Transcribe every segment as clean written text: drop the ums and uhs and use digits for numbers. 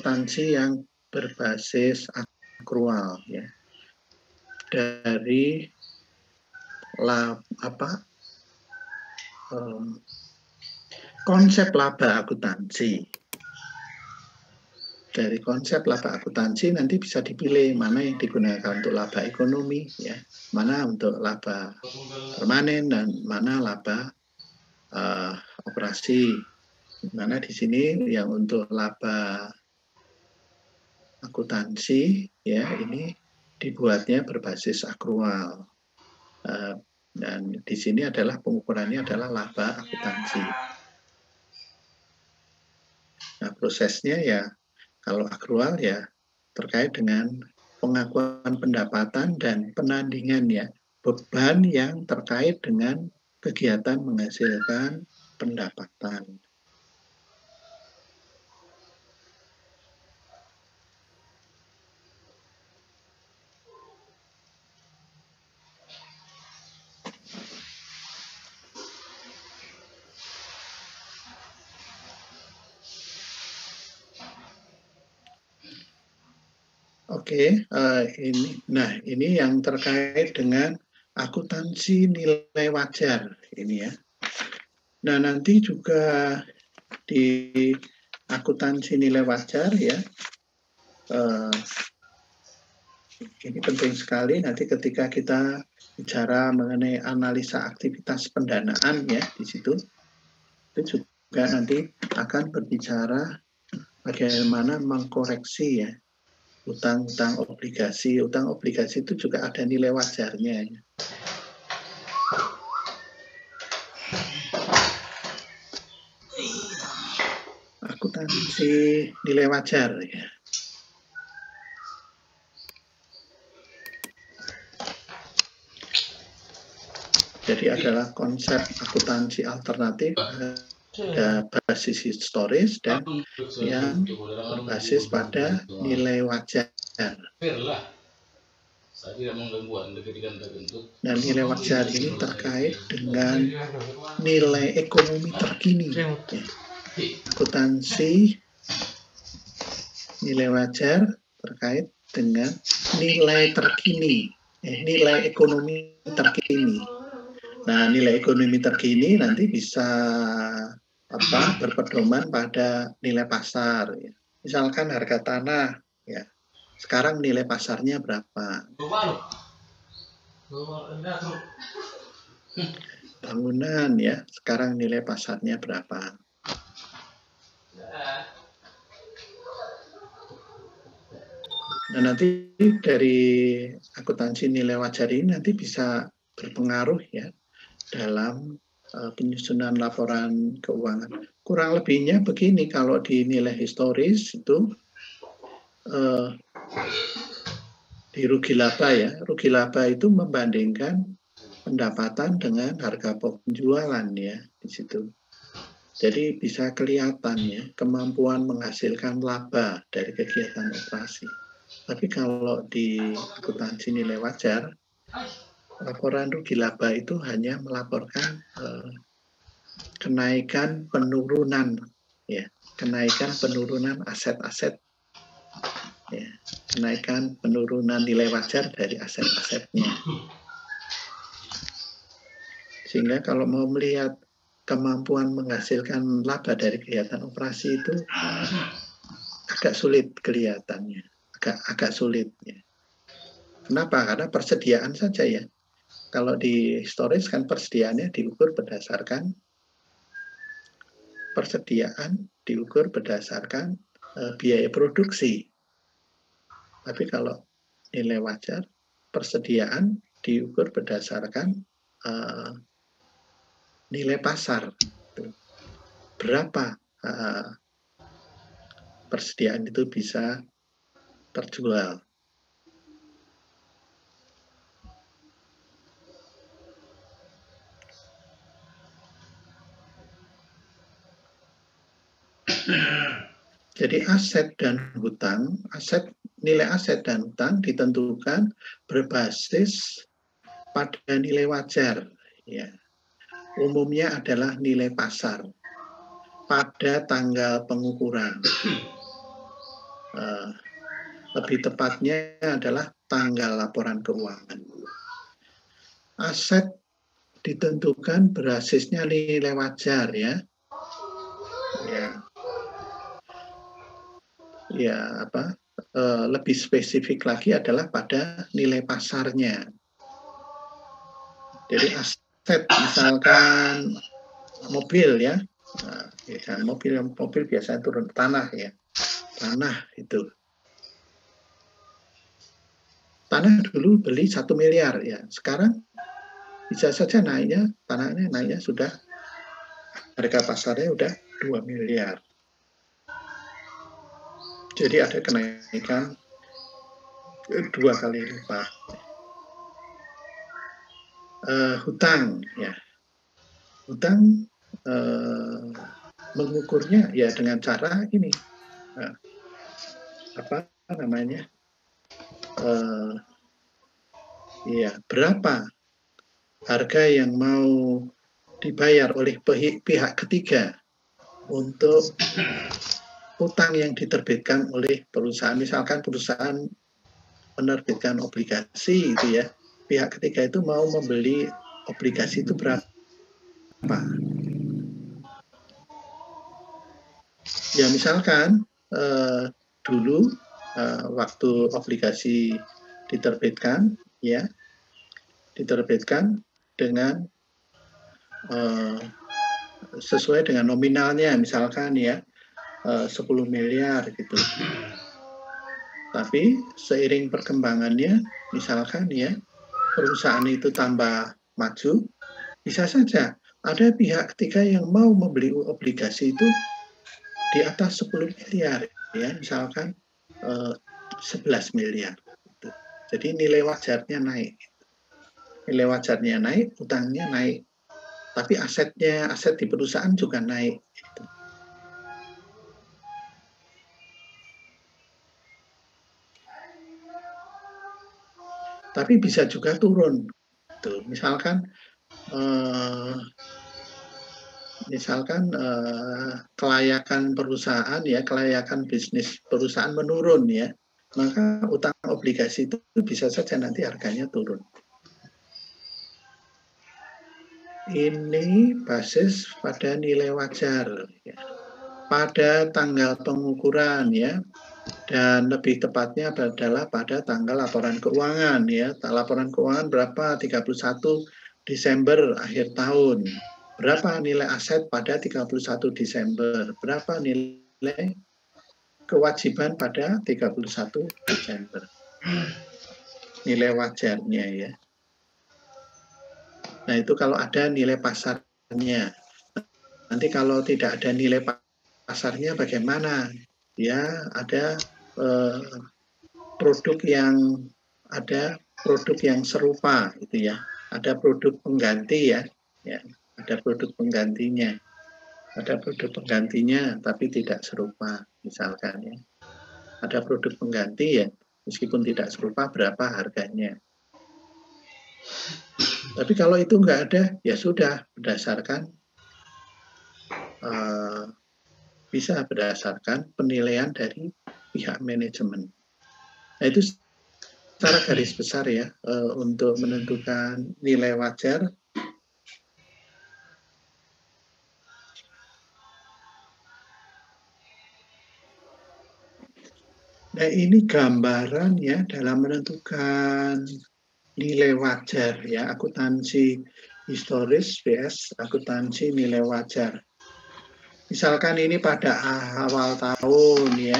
akuntansi yang berbasis akrual ya. Dari konsep laba akuntansi. Dari konsep laba akuntansi nanti bisa dipilih mana yang digunakan untuk laba ekonomi ya, mana untuk laba permanen dan mana laba operasi. Mana di sini yang untuk laba akuntansi ya ini dibuatnya berbasis akrual. Dan di sini adalah pengukurannya adalah laba akuntansi. Nah, prosesnya ya kalau akrual ya terkait dengan pengakuan pendapatan dan penandingan ya, beban yang terkait dengan kegiatan menghasilkan pendapatan. Oke, ini yang terkait dengan akuntansi nilai wajar ini ya. Nah, nanti juga di akuntansi nilai wajar ya, ini penting sekali nanti ketika kita bicara mengenai analisa aktivitas pendanaan ya di situ, itu juga nanti akan berbicara bagaimana mengkoreksi ya utang obligasi. Utang obligasi itu juga ada nilai wajarnya ya. Akuntansi nilai wajar ya. Jadi adalah konsep akuntansi alternatif, ada basis historis dan yang berbasis pada nilai wajar. Dan nilai wajar ini terkait dengan nilai ekonomi terkini. Ya. Akuntansi nilai wajar terkait dengan nilai terkini, nilai ekonomi terkini. Nah, nilai ekonomi terkini nanti bisa berpedoman pada nilai pasar. Ya. Misalkan harga tanah, ya sekarang nilai pasarnya berapa? Bangunan ya, sekarang nilai pasarnya berapa? Nah, nanti dari akuntansi nilai wajar ini nanti bisa berpengaruh ya dalam penyusunan laporan keuangan. Kurang lebihnya begini, kalau di nilai historis itu di rugi laba ya, rugi laba itu membandingkan pendapatan dengan harga penjualan ya di situ. Jadi bisa kelihatan ya kemampuan menghasilkan laba dari kegiatan operasi. Tapi kalau di akuntansi nilai wajar, laporan rugi laba itu hanya melaporkan kenaikan penurunan ya, kenaikan penurunan aset-aset ya, kenaikan penurunan nilai wajar dari aset-asetnya. Sehingga kalau mau melihat kemampuan menghasilkan laba dari kegiatan operasi itu agak sulit kelihatannya, agak sulit ya. Kenapa? Karena persediaan saja ya. Kalau di historis kan persediaannya diukur berdasarkan biaya produksi. Tapi kalau nilai wajar, persediaan diukur berdasarkan nilai pasar. Berapa persediaan itu bisa terjual. Jadi nilai aset dan hutang ditentukan berbasis pada nilai wajar. Ya. Umumnya adalah nilai pasar pada tanggal pengukuran. lebih tepatnya adalah tanggal laporan keuangan. Aset ditentukan berbasisnya nilai wajar ya. Lebih spesifik lagi adalah pada nilai pasarnya. Jadi aset misalkan mobil ya, mobil biasanya turun tanah ya, tanah itu. Tanah dulu beli 1 miliar ya, sekarang bisa saja tanahnya sudah harga pasarnya udah 2 miliar. Jadi ada kenaikan 2 kali lipat. Hutang ya, hutang mengukurnya ya dengan cara ini, berapa harga yang mau dibayar oleh pihak ketiga untuk utang yang diterbitkan oleh perusahaan. Misalkan perusahaan menerbitkan obligasi itu ya, pihak ketiga itu mau membeli obligasi itu berapa. Ya misalkan dulu waktu obligasi diterbitkan ya, diterbitkan dengan sesuai dengan nominalnya misalkan ya 10 miliar gitu. Tapi seiring perkembangannya misalkan ya perusahaan itu tambah maju, bisa saja ada pihak ketiga yang mau membeli obligasi itu di atas 10 miliar ya, misalkan 11 miliar gitu. Jadi nilai wajarnya naik. Nilai wajarnya naik, utangnya naik. Tapi aset di perusahaan juga naik gitu. Tapi bisa juga turun. Tuh, misalkan kelayakan perusahaan ya, kelayakan bisnis perusahaan menurun ya, maka utang obligasi itu bisa saja nanti harganya turun. Ini basis pada nilai wajar ya, pada tanggal pengukuran ya, dan lebih tepatnya adalah pada tanggal laporan keuangan ya. Laporan keuangan berapa? 31 Desember akhir tahun. Berapa nilai aset pada 31 Desember? Berapa nilai kewajiban pada 31 Desember? Nilai wajarnya ya. Nah itu kalau ada nilai pasarnya. Nanti kalau tidak ada nilai pasarnya bagaimana? Ya ada produk yang serupa gitu ya. Ada produk pengganti ya. Ada produk penggantinya. Ada produk penggantinya tapi tidak serupa misalkan ya. Ada produk pengganti ya, meskipun tidak serupa berapa harganya. Tapi kalau itu nggak ada, ya sudah bisa berdasarkan penilaian dari pihak manajemen. Nah itu secara garis besar ya untuk menentukan nilai wajar. Nah ini gambaran ya dalam menentukan nilai wajar ya, akuntansi historis vs akuntansi nilai wajar. Misalkan ini pada awal tahun ya,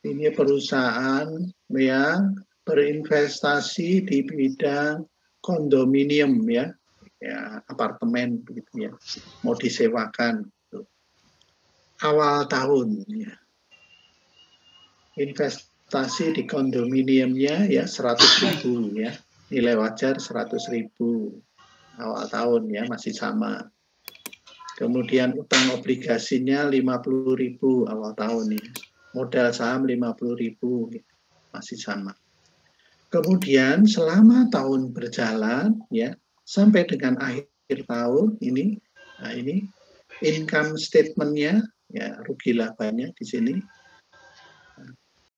ini perusahaan yang berinvestasi di bidang kondominium ya, apartemen begitu ya, mau disewakan. Awal tahun ya. Investasi di kondominiumnya ya 100.000 ya, nilai wajar 100.000 awal tahun ya, masih sama. Kemudian utang obligasinya 50.000 awal tahun ya, modal saham 50.000 masih sama. Kemudian selama tahun berjalan ya sampai dengan akhir tahun ini, nah ini income statement-nya ya, rugi labanya di sini